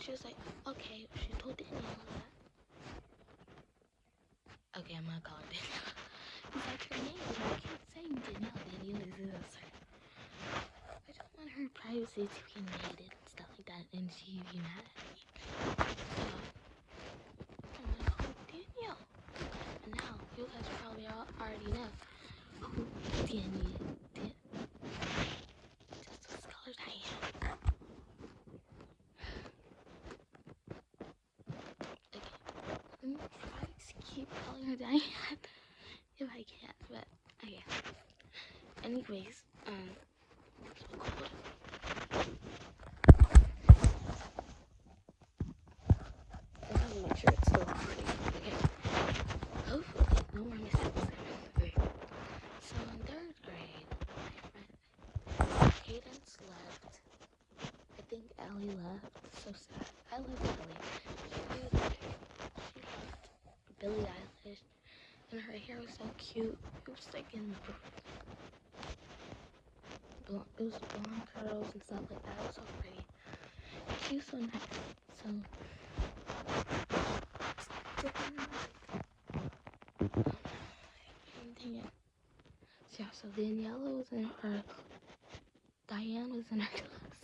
she was like, okay, she told Danielle that. Okay, I'm gonna call her Danielle. He's like, her name, I keep saying Danielle. Danielle is this. I don't want her privacy to be invaded and stuff like that, and she'd be mad at me. So, I'm gonna call her Danielle. And now, you guys probably already know who Danielle did. Just let's call her Diane. Okay, I'm gonna try to keep calling her Diane if I can, but okay. Anyways, so cool. I just have to make sure it's still recording. Okay. Hopefully, no more mistakes. Okay. So in 3rd grade, my friend Cadence left. I think Ellie left. So sad. I love Ellie. She left Billie Eilish, and her hair was so cute. It was like in it was blonde curls and stuff like that. It was so pretty. She was so nice. So dang it. So yeah, so Daniela was in her Diane was in her class.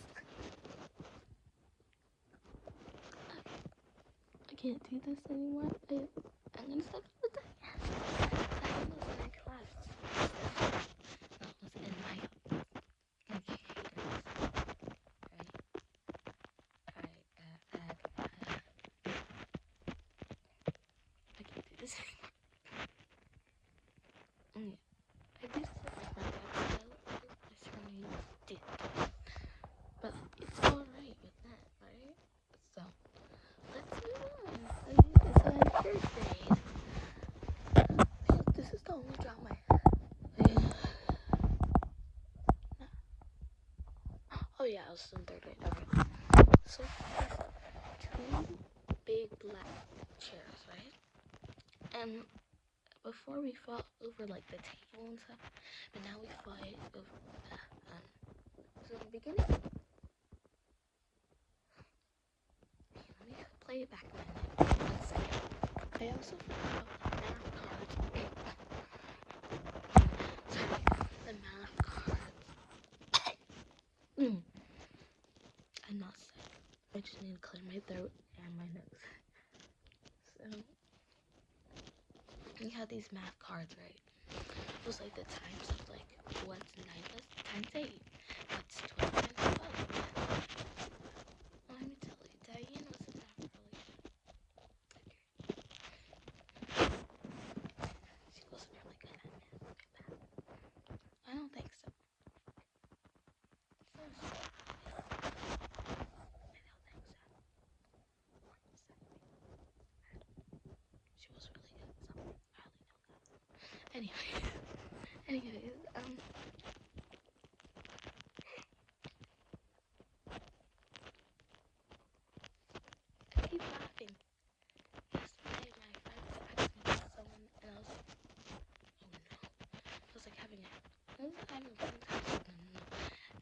I can't do this anymore. I'm gonna stop with Diane. Diane was in her class. That was in my okay. I can't do this anymore. I did this with my friend episode. Her name is Dick. But it's alright with that, right? So, let's move on. So in 3rd grade, this is the only drama I have. Oh yeah, I was in 3rd grade. Okay. So, 2 big black chairs, right? And before we fought over like the table and stuff, but now we fight over so in the beginning, let me play it back a minute. 1 second. I also forgot about the math cards. Sorry, the math cards. I'm not sick. I just need to clear my throat and my nose. So we had these math cards, right? It was like the times of like what's 9 times 8. What's 12 times 12? Well, let me tell you, Diane was in math really good. She wasn't really good at math. I don't think so. So I don't think so. She was really good at something. I only know that. Anyways, I keep laughing. Yesterday, my friend asked me about someone, and I was like, oh no. I was like having a fun time,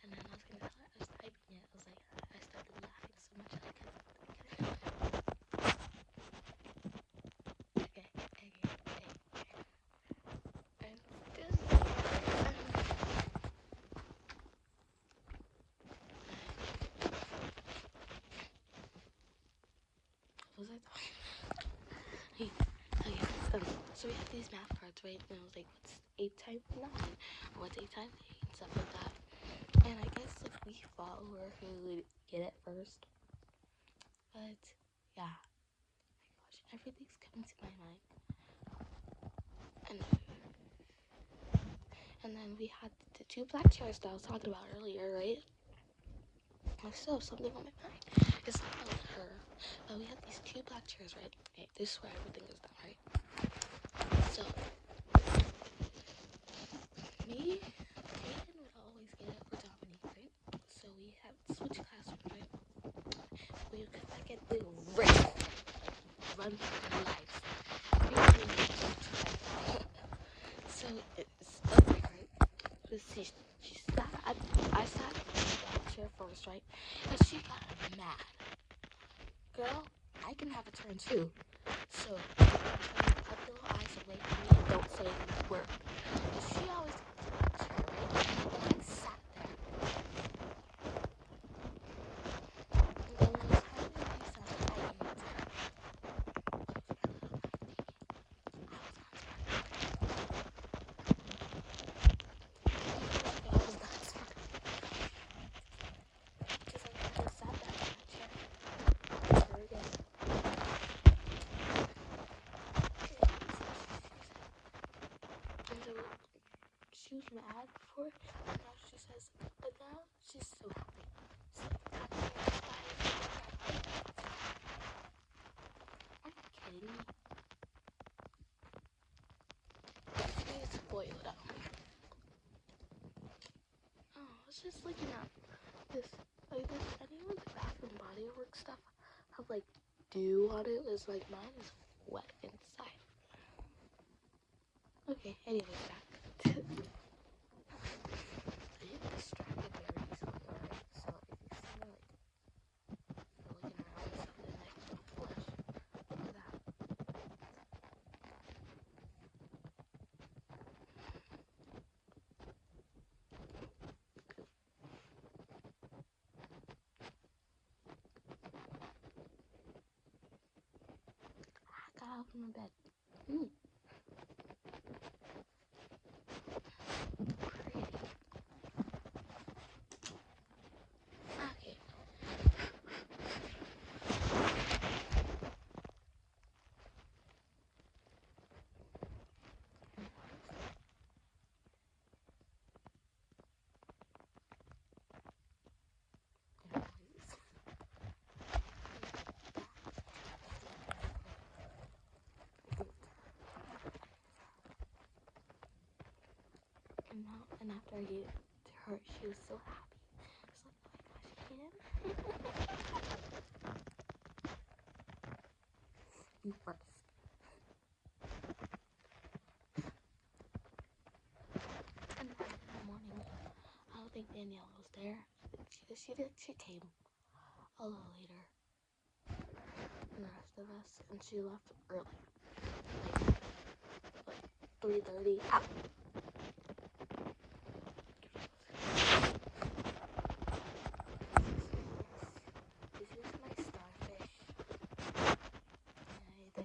and then I was gonna tell her I was typing it. I was like, I started laughing so much I couldn't. Okay. And this, what was I talking about? So we have these math cards, right? And I was like, what's 8 times 9? Or what's 8 times 8? And stuff like that. And I guess if we follow her, who would get it first. But, yeah. Oh my gosh, everything's coming to my mind. And then we had the 2 black chairs that I was talking about earlier, right? I still have something on my mind. It's not about her. But we had these 2 black chairs, right? Okay, this is where everything is done, right? So, me, Kaden would always get it for Dominique, right? So we have switch classrooms, right? We would come back and do run for our lives. So it's okay, right? She sat, I sat in the chair first, right? And she got mad. girl, I can have a turn too. So, put your little eyes away from me and don't say a word. And she always did that, right? And I sat there. And then when it's time to do something, I answered. She was mad before, and now she says, but now she's so happy. Are you kidding me? She's spoiled up. Oh, I was just looking at this, like this, anyone's Bath and Body Works stuff have like dew on it. It's like mine is wet inside. Okay, anyways, back to I get distracted very easily, alright? So if you see me like looking around something like flesh, look at that. I got out of my bed. Pretty. Okay. And after I gave it to her, she was so happy. It's like, oh my gosh, Kaden. You first. And then in the morning, I don't think Danielle was there. She came a little later than the rest of us, and she left early, like 3:30. Ow! This is my starfish. He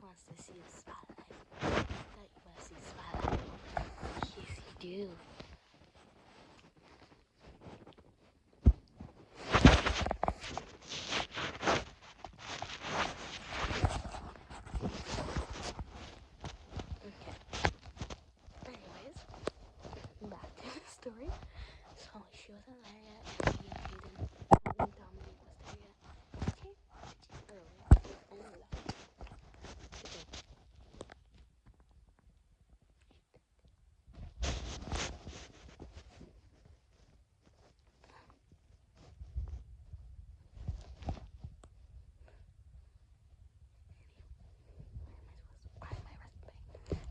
wants to see the spotlight. I thought you want to see the spotlight. Yes, you do. Story. So she wasn't there yet. Me and Hayden, and Dominic was there yet. She came early. Only that.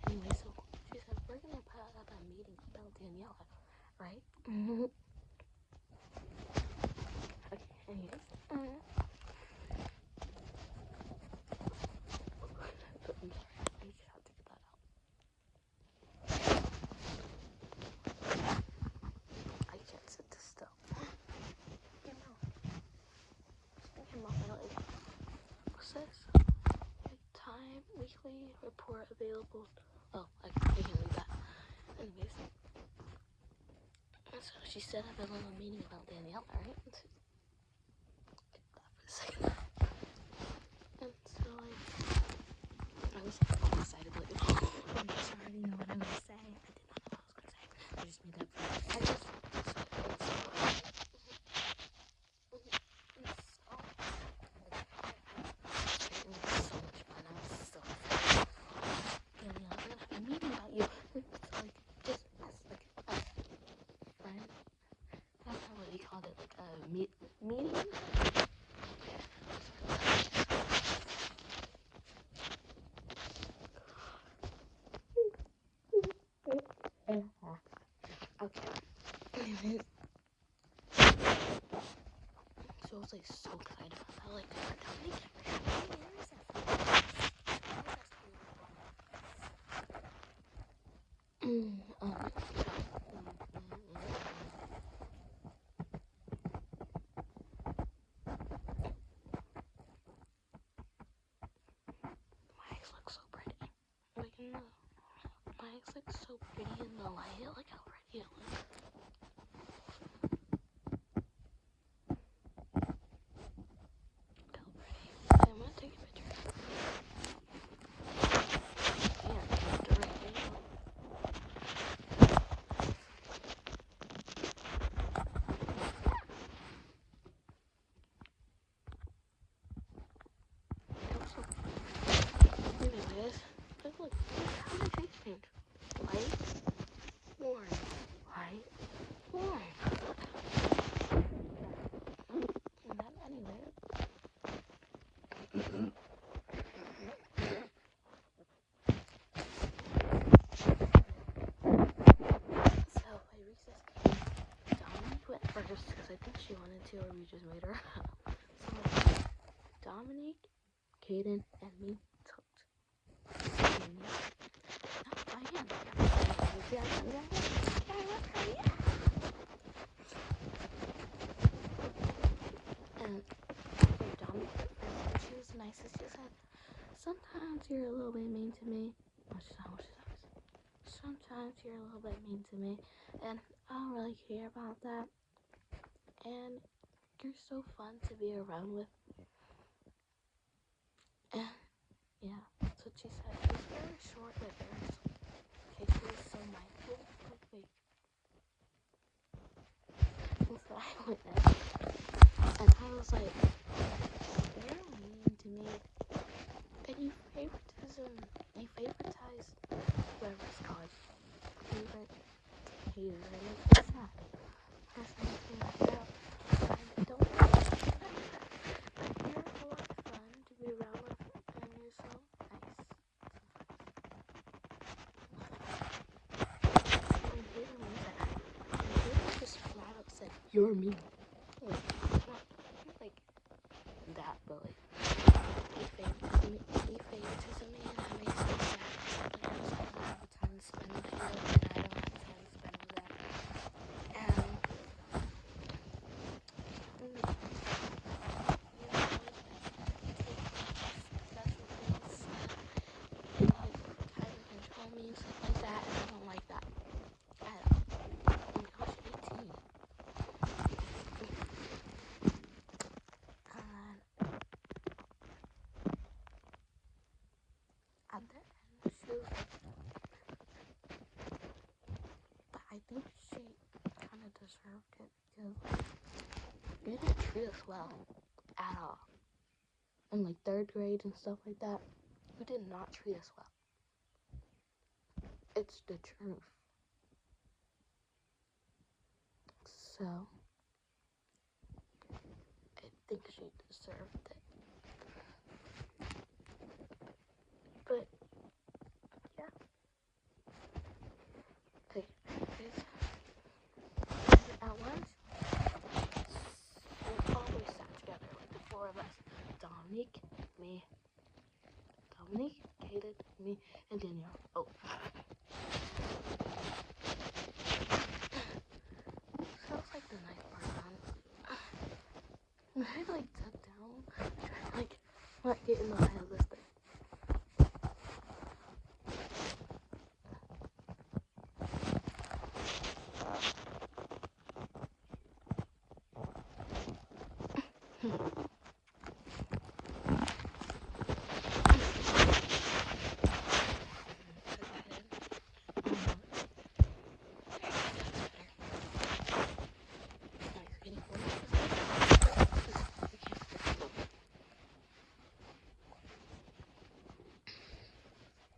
Anyway, so she said we're gonna put up a meeting about Daniela, right? Okay. Anyways. So, I'm sorry. I just had to get that out. I can't sit this still. You know. Thinking about my life. What's this? Time weekly report available. Oh, I can read that. Anyways. So she set up a little meeting about Danielle, right? And so like I was all excited, like, oh, I already know what I'm gonna say. I did not know what I was gonna say. I just made up for it. I just meeting. Okay. So was like so excited about that. Like, Dominique, my ex looks so pretty. Like my ex looks so pretty in the light. Like how pretty it looks. I'm gonna take a picture. Yeah, directly. Anyways, look, how did my face change? Light, warm, light, warm. And then anyways. So by recess, Dominique went first because I think she wanted to, or we just made her. So Dominique, Kaden, and me took. And Dominique, she was the nicest. She said, "Sometimes you're a little bit mean to me." Sometimes you're a little bit mean to me, and I don't really care about that. And you're so fun to be around with. And yeah, that's what she said. She was very short but very sweet. Okay, she was so mindful. Wait. And so I went there, and I was like, "You're mean to me, and you favoritize whoever's called favorite hater, and it's not. That's not fair. I don't like that. But you're a lot of fun to be around with, and you're so nice." And Hayden just flat out said, "You're mean." Like, not like that, but like, he favoritism me, and that makes me sad. Like, I just don't have the time to spend with you, and I don't have the time to spend with that. And me and stuff like that, and I don't like that at all. Oh my gosh, 18. And at the end, she was like, but I think she kind of deserved it because you didn't treat us well at all. In like 3rd grade and stuff like that, you did not treat us well. It's the truth. So, I think she deserved it. But, yeah. Okay, at lunch, we always sat together, like the 4 of us. Dominique, Kaden, me, and Danielle. Oh. So that was like the nice part on. And I like sat down, like not get in the eye of this thing.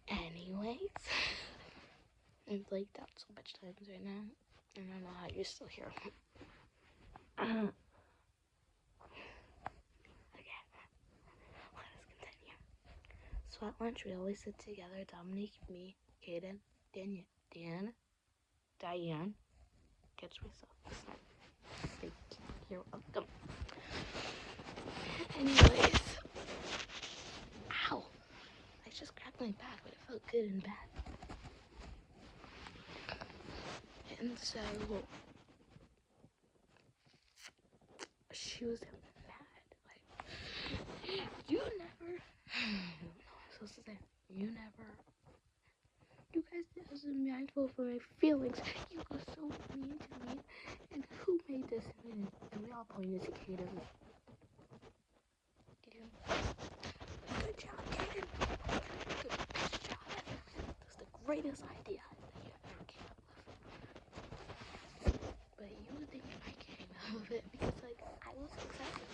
Anyways, I'm blanked out so much times right now. I don't know how you're still here. Okay, let us continue. So at lunch, we always sit together. Dominique, me, Kaden, Diane. Catch myself this time. You're welcome. feeling bad, but it felt good and bad. And so she was mad. Like, you never. I don't know what I'm supposed to say. You guys wasn't mindful for my feelings. You were so mean to me. And who made this mean? And we all pointed to Kaden. Good job, Kaden. Good job. That's the greatest idea that you ever came up with. But you would think I came up with it because, like, I was excited.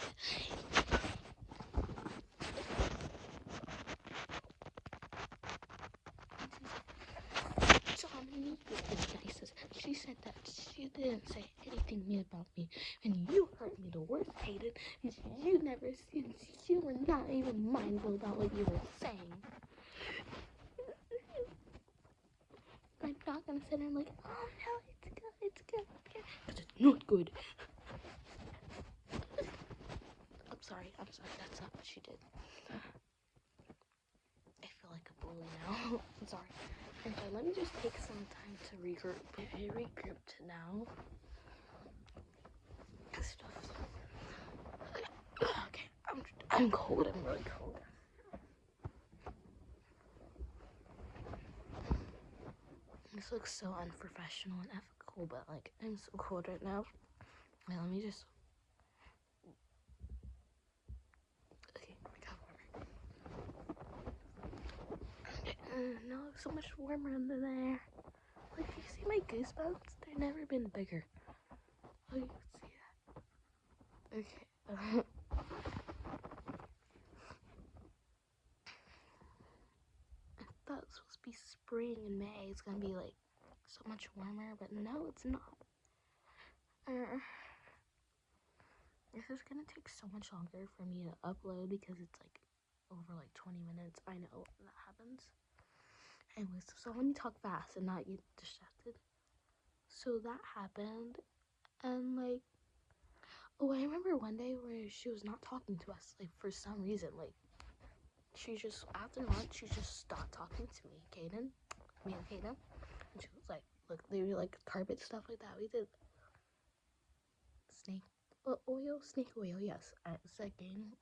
Dominique was the nicest. She said that she didn't say anything mean about me, and you hurt me the worst, Kaden. You never, you were not even mindful about what you were saying. I'm not gonna sit there and like, oh no, it's good, because it's not good. I'm sorry, that's not what she did. I feel like a bully now. I'm sorry. Okay, let me just take some time to regroup. I regrouped now. Okay, I'm cold. I'm really cold. This looks so unprofessional and ethical, but like I'm so cold right now. Wait, let me just. Okay, I got warmer. No, it's so much warmer under there. Like, you see my goosebumps? They've never been bigger. Oh, you can see that. Okay. I thought it was supposed to be spring in May. It's gonna be like so much warmer, but no, it's not. This is gonna take so much longer for me to upload because it's like over like 20 minutes. I know that happens. Anyways, so let me talk fast and not get distracted. So that happened, and like, oh, I remember one day where she was not talking to us, like, for some reason. Like, she just, after lunch, she just stopped talking to me and Kaden, and she was like, look, they were like carpet stuff like that. We did snake oil, yes, at the second.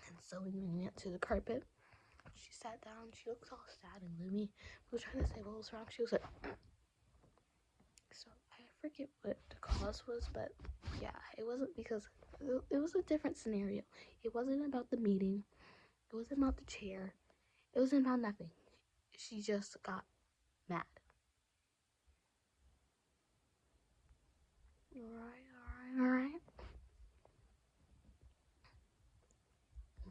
And so we went to the carpet. She sat down. She looked all sad and gloomy. We were trying to say what was wrong. She was like, so I forget what the cause was, but yeah, it wasn't because it was a different scenario. It wasn't about the meeting. It wasn't about the chair. It wasn't about nothing. She just got mad. All right.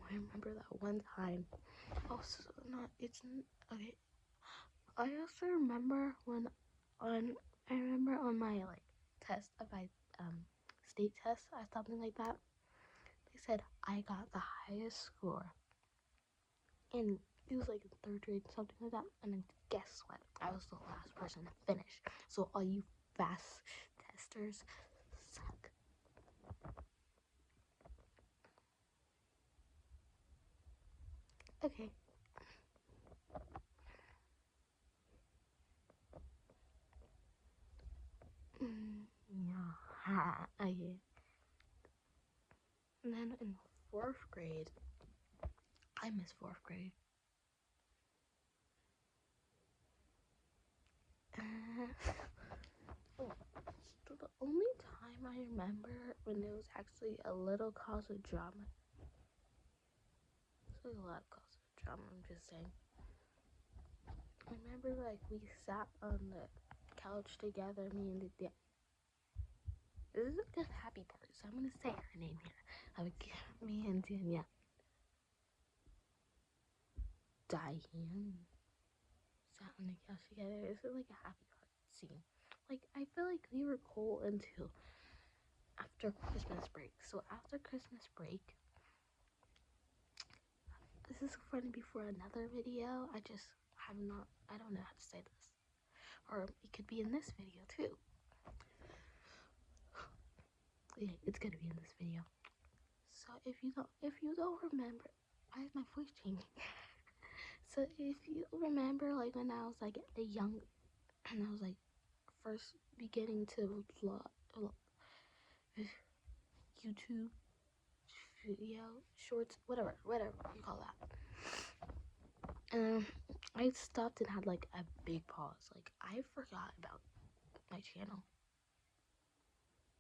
I remember that one time. Also, okay. I also remember on my like test of my state test or something like that. They said I got the highest score, and it was like in third grade, something like that. And then guess what? I was the last person to finish. So all you fast testers suck. Okay. Yeah. Okay. And then in fourth grade, I miss fourth grade. So the only time I remember when there was actually a little cause of drama. There's a lot of cause of drama, I'm just saying. I remember like we sat on the couch together, me and the this is a good happy part, so I'm gonna say her name here. Me and Danielle. Diane sat on the couch together. This is like a happy part scene. Like, I feel like we were cool until after Christmas break. So after Christmas break, this is funny before another video. I don't know how to say this. Or it could be in this video too. Yeah, it's gonna be in this video. So if you don't remember, why is my voice changing? So if you remember, like when I was like a young, and I was like first beginning to vlog, YouTube video shorts, whatever you call that. I stopped and had like a big pause. Like I forgot about my channel.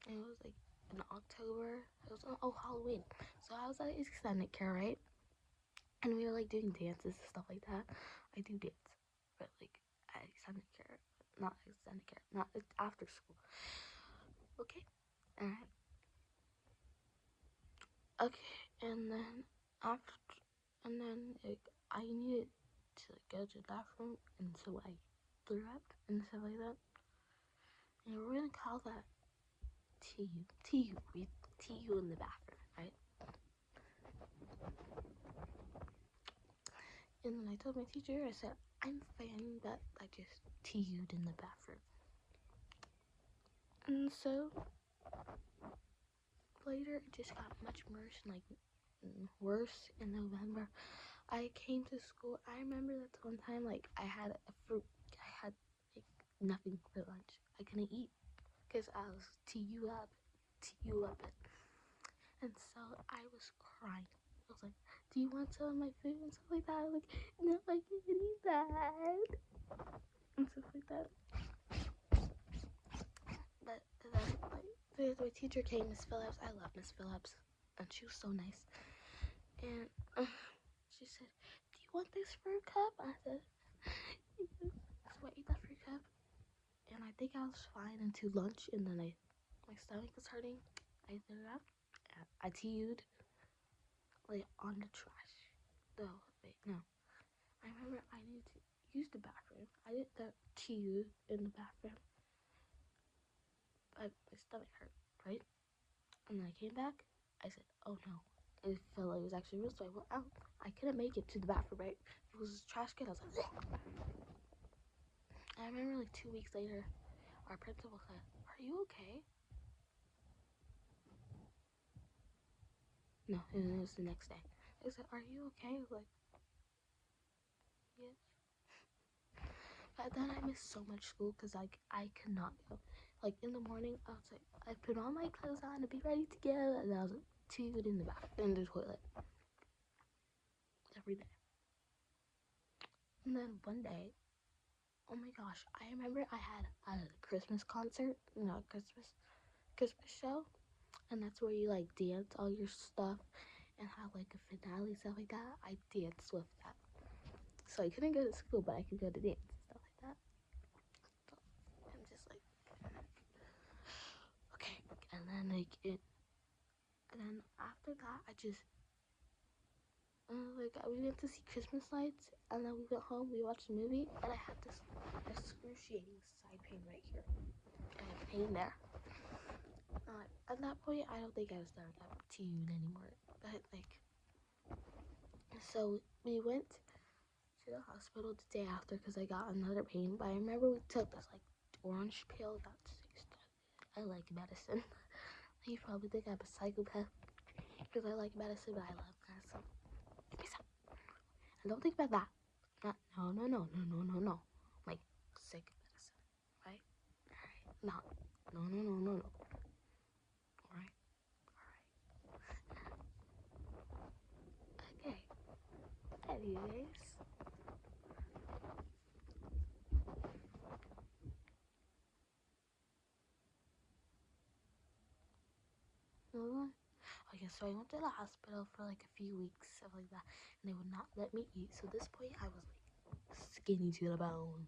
And it was like in October. It was Halloween. So I was at extended care, right? And we were like doing dances and stuff like that. I do dance, but like at extended care, not extended care, not after school. Okay, alright. Okay, and then after, and then like I needed to like, go to the bathroom, and so I threw up and stuff like that. And we're gonna call that TU. We TU in the bathroom, right? And then I told my teacher, I said, I'm fine, but I just TU'd in the bathroom. And so later it just got much worse, worse in November. I came to school. I remember that one time, like I had a fruit. I had like nothing for lunch. I couldn't eat because I was TU up. And so I was crying. I was like, do you want some of my food and stuff like that? I was like, no, I can't eat that. And stuff like that. But then, my teacher came, Miss Phillips. I love Miss Phillips. And she was so nice. And she said, do you want this fruit cup? I said, yes. So I ate that fruit cup. And I think I was fine until lunch. And then my stomach was hurting. I threw up. I TU'd like on the trash. No, wait, no. I remember I needed to use the bathroom. I did the TU in the bathroom. But my stomach hurt, right? And then I came back. I said, oh no. It felt like it was actually real, so I went out. I couldn't make it to the bathroom, right? It was a trash can. I was like, I remember like 2 weeks later, our principal said, are you okay? No, it was the next day. I said, are you okay? I was like, yes. But then I missed so much school because like I could not go. Like in the morning, I was like, I put all my clothes on to be ready to go, and I was like, TU'd in the toilet every day. And then one day, oh my gosh, I remember I had a Christmas concert, Christmas show, and that's where you like dance all your stuff and have like a finale, stuff like that. I danced with that. So I couldn't go to school, but I could go to dance and stuff like that. So I'm just like, okay. And then and then after that, I just, we went to see Christmas lights, and then we went home, we watched a movie, and I had this excruciating side pain right here. I had pain there. At that point, I don't think I was done TU'd anymore. But like, so we went to the hospital the day after because I got another pain. But I remember we took this like orange pill that says that I like medicine. You probably think I'm a psychopath because I like medicine, but I love medicine. Give me some. And don't think about that. No. Like sick medicine, right? Alright. No. Alright. Okay. Anyways. Okay, so I went to the hospital for like a few weeks, stuff like that, and they would not let me eat. So at this point, I was like skinny to the bone.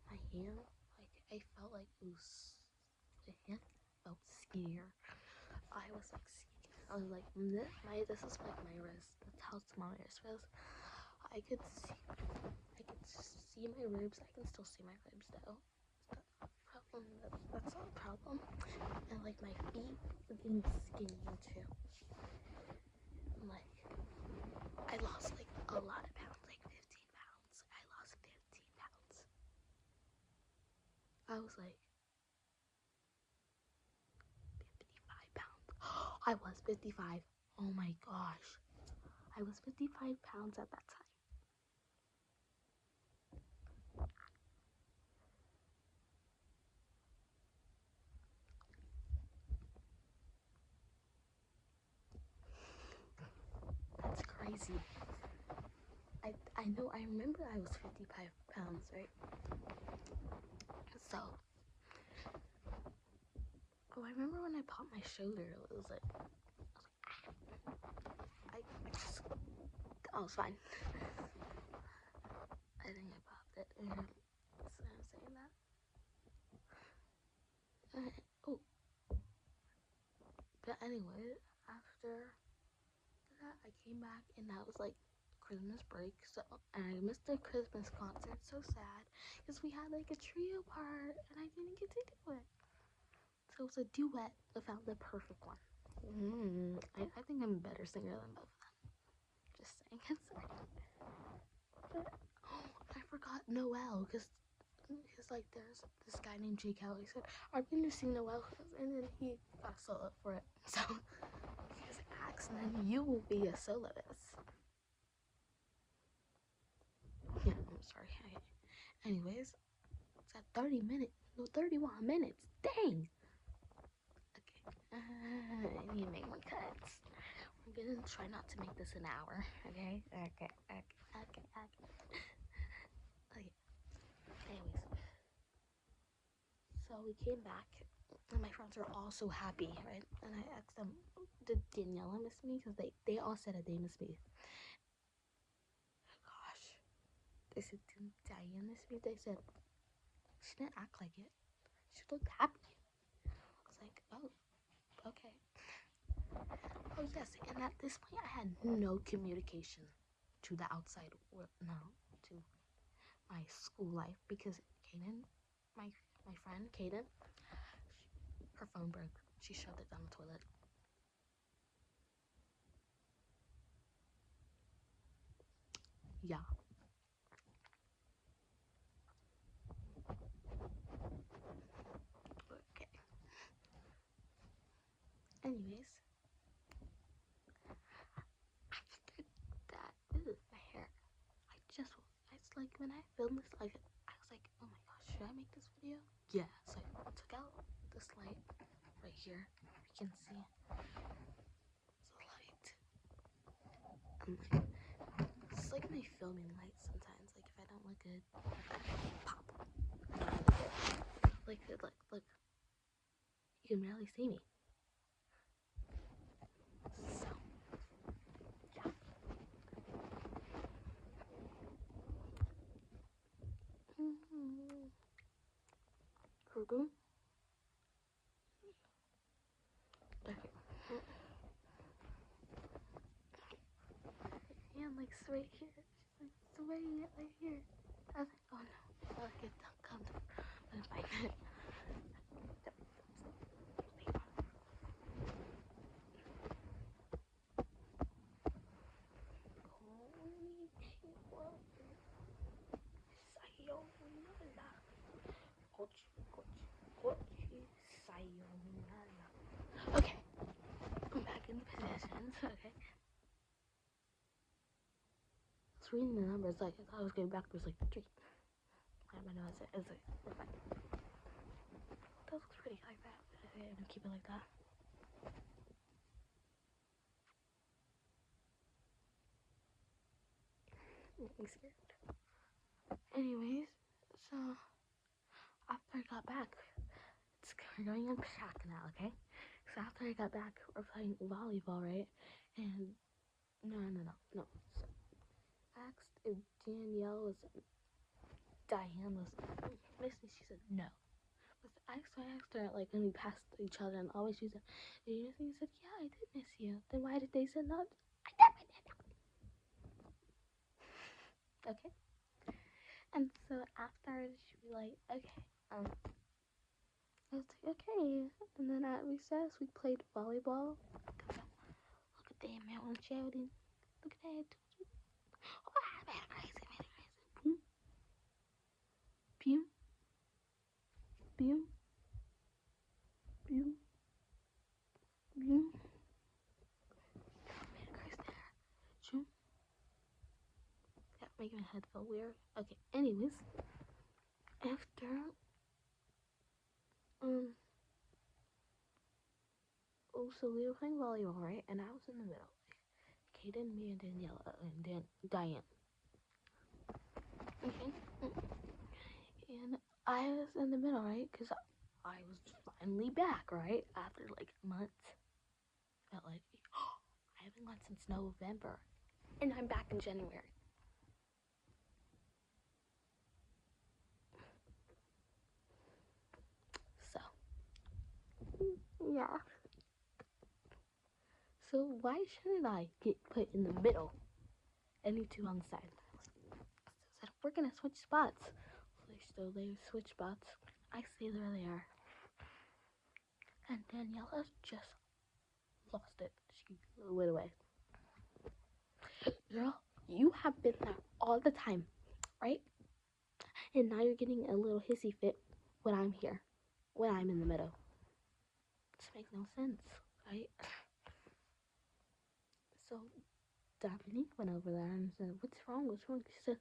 My hand, like I felt like it was, the hand felt skinnier. I was like skinny. I was like, this is like my wrist. That's how small my wrist was. I could see my ribs. I can still see my ribs though. That's not a problem. And like my feet were getting skinnier too. And like I lost like a lot of pounds, like 15 pounds. I lost 15 pounds. I was like 55 pounds. I was 55. Oh my gosh. I was 55 pounds at that time. That's crazy. I know, I remember I was 55 pounds, right? So, I remember when I popped my shoulder, it was like, I just, I was fine. I think I popped it. So I'm saying that. Oh, but anyway, after that, I came back, and that was like Christmas break. So, and I missed the Christmas concert. So sad, because we had like a trio part, and I didn't get to do it. So it was a duet. I found the perfect one. I think I'm a better singer than both of them. Just saying. But, I forgot Noel, because like there's this guy named Jay Kelly said, I'm going to sing Noel, and then he got a solo for it. So he just asked, and then you will be a soloist. Yeah, I'm sorry. Anyways, it's at 30 minutes. No, 31 minutes. Dang. Okay. I need to make more cuts. We're gonna try not to make this an hour. Okay. Anyways, so we came back, and my friends were all so happy, right? And I asked them, did Daniela miss me? Because they all said that they missed me. Gosh. They said, didn't Diane miss me? They said, she didn't act like it. She looked happy. I was like, oh, okay. Oh, yes, and at this point, I had no communication to the outside world, no, to my school life, because Kaden, my friend Kaden, her phone broke. She shoved it down the toilet. Yeah. Okay. Anyways, after that, my hair. It's like when I filmed this, like, I was like, oh my gosh, should I make this video? Yeah. So I took out this light right here. You can see the light. I'm like, it's like my filming light sometimes. Like if I don't look good, pop. Like look. You can barely see me. So yeah. Okay. And like it's right here. She's like sweating it right here. I was like, oh no. Okay, calm down. I'm fine. Okay, I'm back in the positions. Okay. I was reading the numbers, like I thought I was going backwards, like 3. I don't know, it's like, we're fine. That looks pretty like that. Okay, I'm gonna keep it like that. I'm scared. Anyways, so after I got back, we're going in track now, okay? So after I got back, we're playing volleyball, right? And no. So I asked if Danielle was Diane was miss me. She said no. But I asked her like when we passed each other, and always she said, "Did you miss me?" I said, "Yeah, I did miss you." Then why did they say no? I never did. Okay. And so after she was like, okay, I was like, okay. And then at recess, we played volleyball. Look at that man shouting. Look at that. Oh, man, crazy. Boom. Boom. Boom. Boom. head felt weird. Okay, anyways, after so we were playing volleyball, right? And I was in the middle. Kaden, me, and Daniela, and Diane. Okay. And I was in the middle, right? Because I was finally back, right? After like months. Felt like, oh, I haven't gone since November. And I'm back in January. So, yeah. So why shouldn't I get put in the middle and you two on the side? So we're gonna switch spots. So they switch spots. I stay where they are. And Daniela just lost it. She went away. Girl, you have been there all the time, right? And now you're getting a little hissy fit when I'm here, when I'm in the middle. This makes no sense, right? So Dominique went over there and said, "What's wrong? What's wrong?" She said,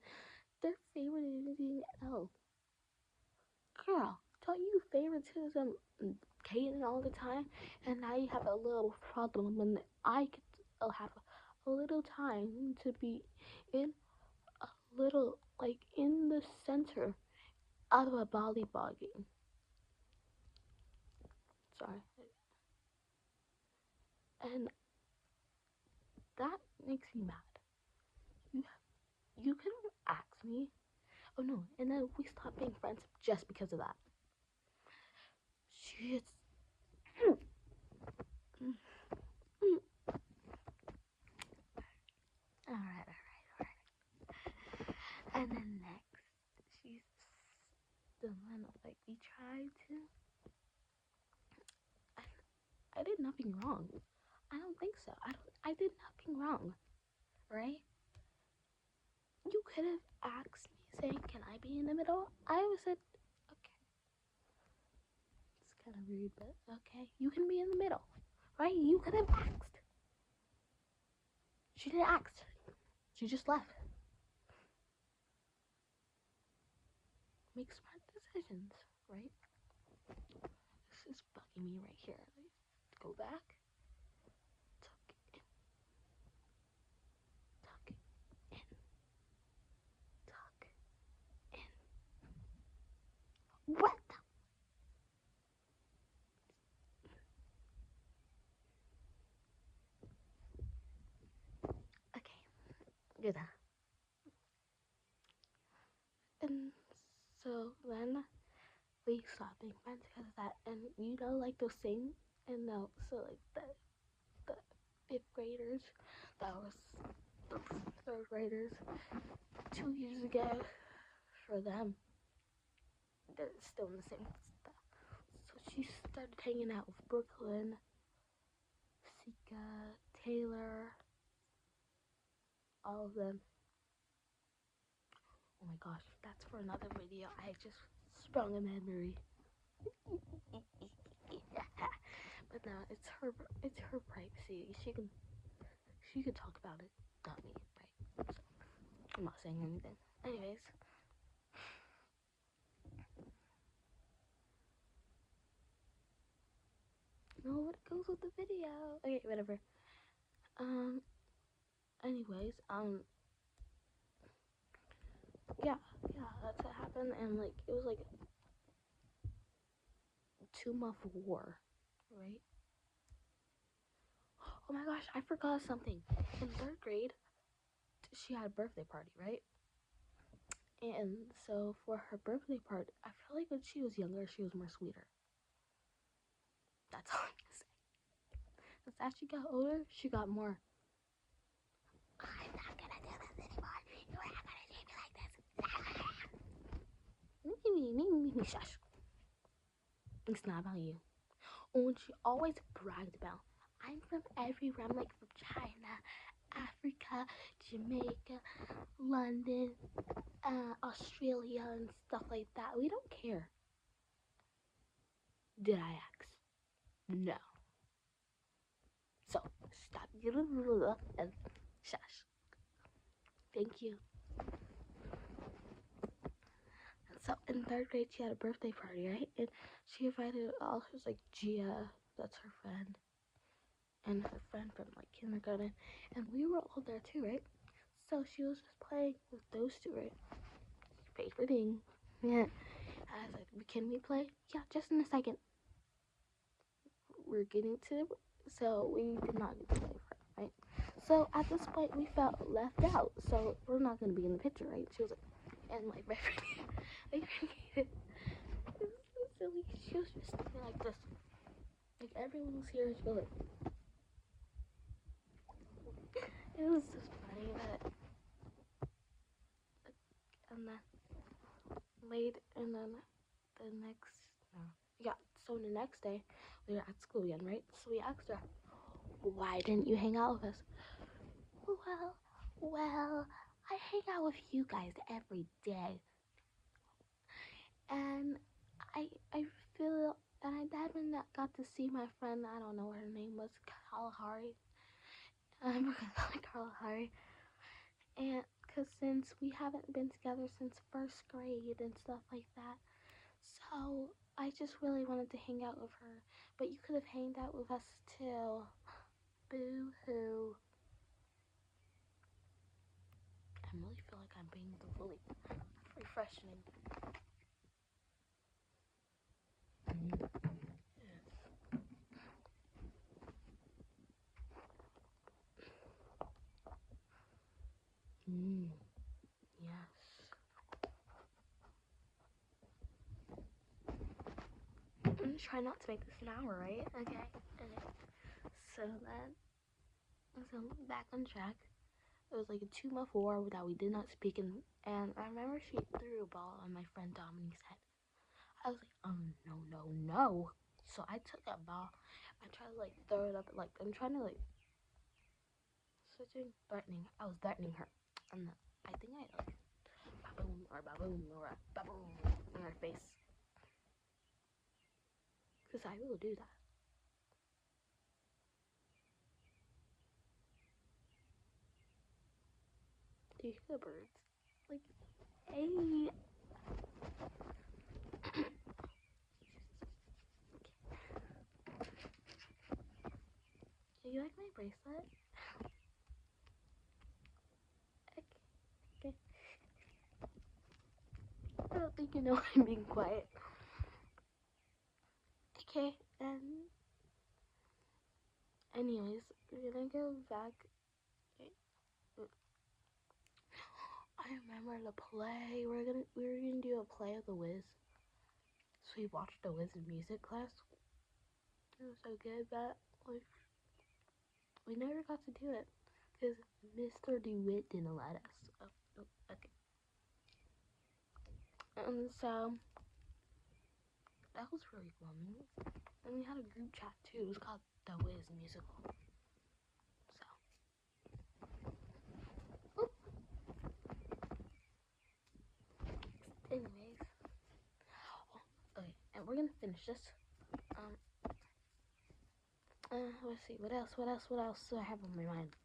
"Their favoritism L." Girl, don't you favoritism Kaden all the time? And now you have a little problem when I could have a little time to be in a little, like, in the center of a volleyball game. Sorry. And that makes me mad. You, you could have asked me. Oh no, and then we stopped being friends just because of that. She's. Alright. And then next, she's the one, like, we tried to. I did nothing wrong. I don't think so. I did nothing wrong, right? You could have asked me, saying, "Can I be in the middle?" I would have said, "Okay." It's kind of rude, but okay. You can be in the middle, right? You could have asked. She didn't ask. She just left. Make smart decisions, right? This is bugging me right here. Go back. Tuck in. Tuck in. Tuck in. What? Okay. Good. And so then we stopped being friends because of that. And you know, like those same, and no, so like the fifth graders, that was the third graders 2 years ago. For them, they're still in the same stuff. So she started hanging out with Brooklyn, Sika, Taylor, all of them. Oh my gosh, that's for another video. I just sprung a memory. But no, it's her privacy. She can talk about it, not me, right? So I'm not saying anything. Anyways. No, what goes with the video? Okay, whatever. Anyways, yeah, that's what happened, and like it was like a 2-month war, right? Oh my gosh, I forgot something. In third grade, she had a birthday party, right? And so for her birthday party, I feel like when she was younger, she was more sweeter. That's all I'm gonna say. Because as she got older, she got more. I'm not gonna do this anymore. You're not gonna treat me like this. Shush. It's not about you. Oh, and she always bragged about, "I'm from everywhere. I'm like from China, Africa, Jamaica, London, Australia, and stuff like that." We don't care. Did I ask? No. So stop and shush. Thank you. So in third grade, she had a birthday party, right? And she invited all her, like Gia, that's her friend, and her friend from like kindergarten, and we were all there too, right? So she was just playing with those two, right? Paper ding. Yeah. I was like, can we play? Yeah, just in a second. We're getting to, so we did not get to play for it, right? So at this point, we felt left out, so we're not gonna be in the picture, right? She was like, and my friend, my friend it was so silly. She was just sitting like this, like everyone was here. She was like, it was just funny that, and then and then the next, no, yeah. So the next day, we were at school again, right? So we asked her, why didn't you hang out with us? Well, I hang out with you guys every day, and I feel, and I haven't got to see my friend. I don't know what her name was, Kalahari. I'm gonna call her Kalahari, and because since we haven't been together since first grade and stuff like that, so I just really wanted to hang out with her. But you could have hanged out with us too. Boo hoo. I really feel like I'm being bullied. Refreshing. Yes. I'm gonna try not to make this an hour, right? Okay. So back on track. It was like a 2-month war that we did not speak in, and I remember she threw a ball on my friend Dominique's head. I was like, oh no, no, no. So I took that ball. I tried to like throw it up, like I'm trying to like switching, threatening. I was threatening her, and I think I like baboom or baboom or baboom in her face, cause I will do that. Do you hear the birds? Like, hey. Do you like my bracelet? Okay. I don't think you know I'm being quiet. Okay, and anyways, we're gonna go back. I remember the play. We were gonna do a play of The Wiz. So we watched The Wiz in music class. It was so good, but like we never got to do it because Mr. DeWitt didn't let us. Okay. And so that was really fun. And we had a group chat too. It was called The Wiz Musical. So, anyways, okay, and we're gonna finish this. Um, let's see, what else do I have on my mind?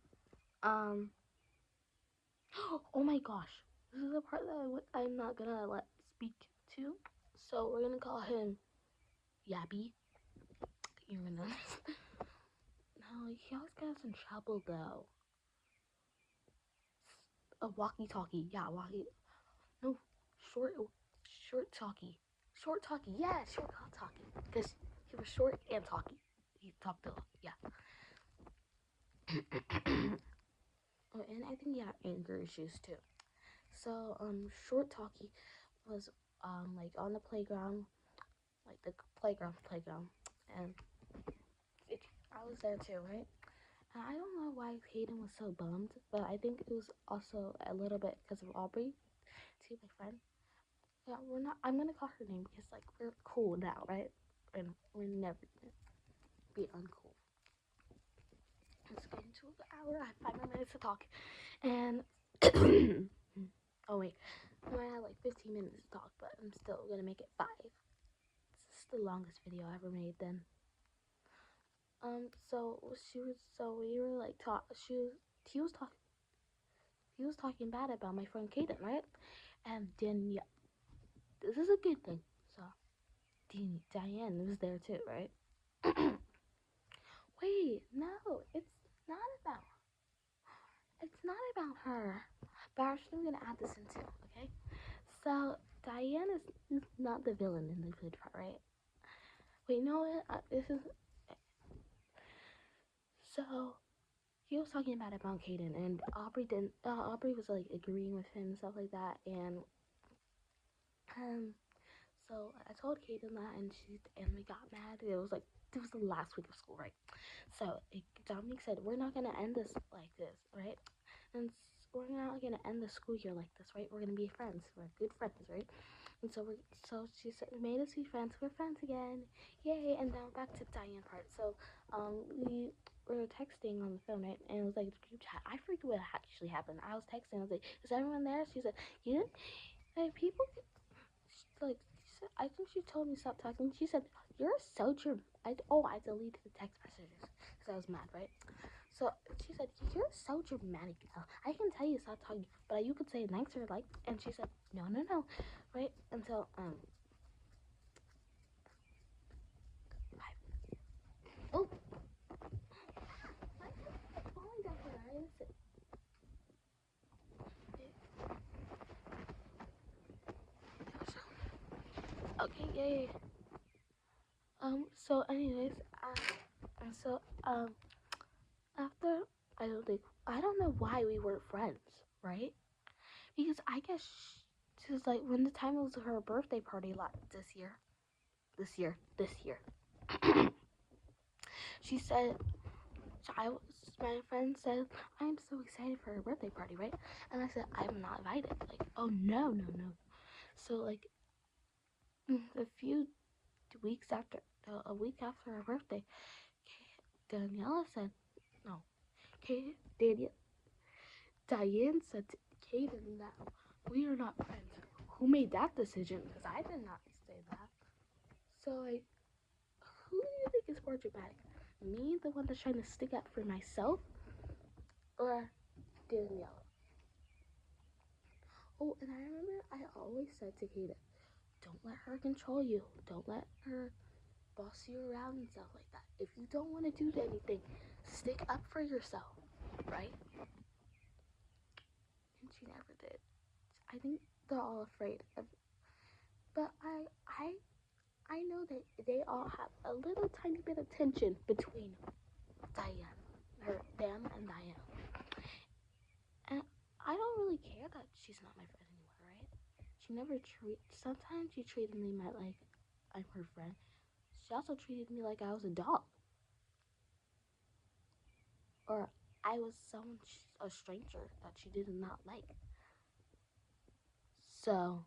Oh my gosh, this is the part that I'm not gonna let speak to. So we're gonna call him Yabby. You're gonna. No, he always gets in trouble though. A walkie-talkie, yeah, walkie. No, short, short talkie, short talkie. Yeah, short talkie. Because he was short and talkie. He talked a lot. Yeah. Oh, and I think he had anger issues too. So short talkie was like on the playground, like the playground, and I was there too, right? And I don't know why Hayden was so bummed, but I think it was also a little bit because of Aubrey, too, my friend. Yeah, we're not. I'm gonna call her name because like we're cool now, right? And we're never gonna be uncool. Let's get into the hour. I have 5 more minutes to talk, and oh wait, I might have like 15 minutes to talk, but I'm still gonna make it 5. This is the longest video I ever made. Then, so we were like he was talking bad about my friend Kaden, right? And then yeah, this is a good thing. So, Diane was there too, right? Wait, no, not about, it's not about her. But I'm still gonna add this in too, okay? So, Diane is not the villain in the food part, right? Wait, you know what? This is, so, he was talking about Caden, and Aubrey didn't, Aubrey was, like, agreeing with him and stuff like that, and, so I told Kaden that, and we got mad. It was the last week of school, right? So Dominique said, "We're not gonna end this like this, right? And we're not gonna end the school year like this, right? We're gonna be friends. We're good friends, right?" And so she said, made us be friends. We're friends again, yay! And now back to Diane part. So we were texting on the phone, right? And it was like group chat. I forget what actually happened. I was texting. I was like, "Is everyone there?" She said, "Yeah." Like people like I think she told me stop talking. She said, "You're so dramatic." I deleted the text messages because I was mad, right? So she said, "You're so dramatic, Elle. I can tell you stop talking, but you could say it nicer, like." And she said, "No, no, no," right? Until oh, falling down for that. Okay, yeah, yeah, yeah. So anyways, and so after I don't know why we weren't friends, right? Because I guess she was like when the time it was her birthday party this year. She said, my friend said, "I'm so excited for her birthday party, right?" And I said, "I'm not invited." Like, "Oh no, no, no." So like a few weeks after, a week after her birthday, Daniela said, no, Diane said to Kaden that we are not friends. Who made that decision? Because I did not say that. So like, who do you think is more dramatic? Me, the one that's trying to stick up for myself, or Danielle? Oh, and I remember I always said to Kaden, don't let her control you. Don't let her boss you around and stuff like that. If you don't want to do anything, stick up for yourself, right? And she never did. I think they're all afraid of. But I know that they all have a little tiny bit of tension between them and Diane. And I don't really care that she's not my friend anymore, right? Sometimes she treated me like I'm her friend. She also treated me like I was a dog. Or I was a stranger that she did not like. So,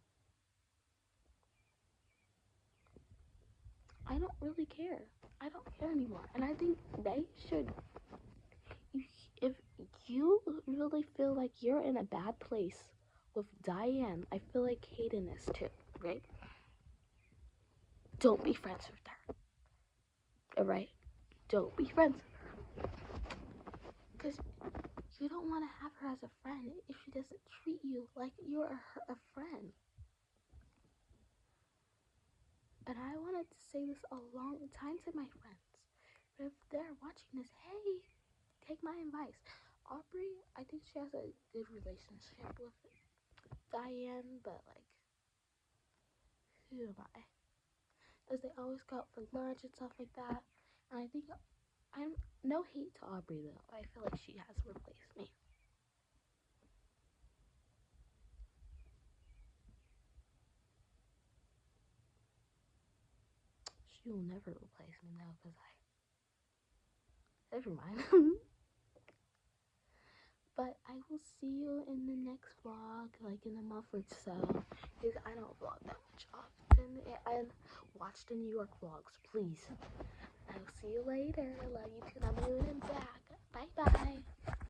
I don't really care. I don't care anymore. And I think they should, if you really feel like you're in a bad place with Diane, I feel like Kaden is too, right? Don't be friends with her. Alright? Don't be friends with her. Because you don't want to have her as a friend if she doesn't treat you like you're a friend. And I wanted to say this a long time to my friends. But if they're watching this, hey, take my advice. Aubrey, I think she has a good relationship with Diane, but like, who am I? As they always go out for lunch and stuff like that. And I think I'm no hate to Aubrey though. I feel like she has replaced me. She will never replace me though, because never mind. But I will see you in the next vlog, like in a month or so, because I don't vlog that much often. And watch the New York vlogs, please. I'll see you later. Love you to the moon and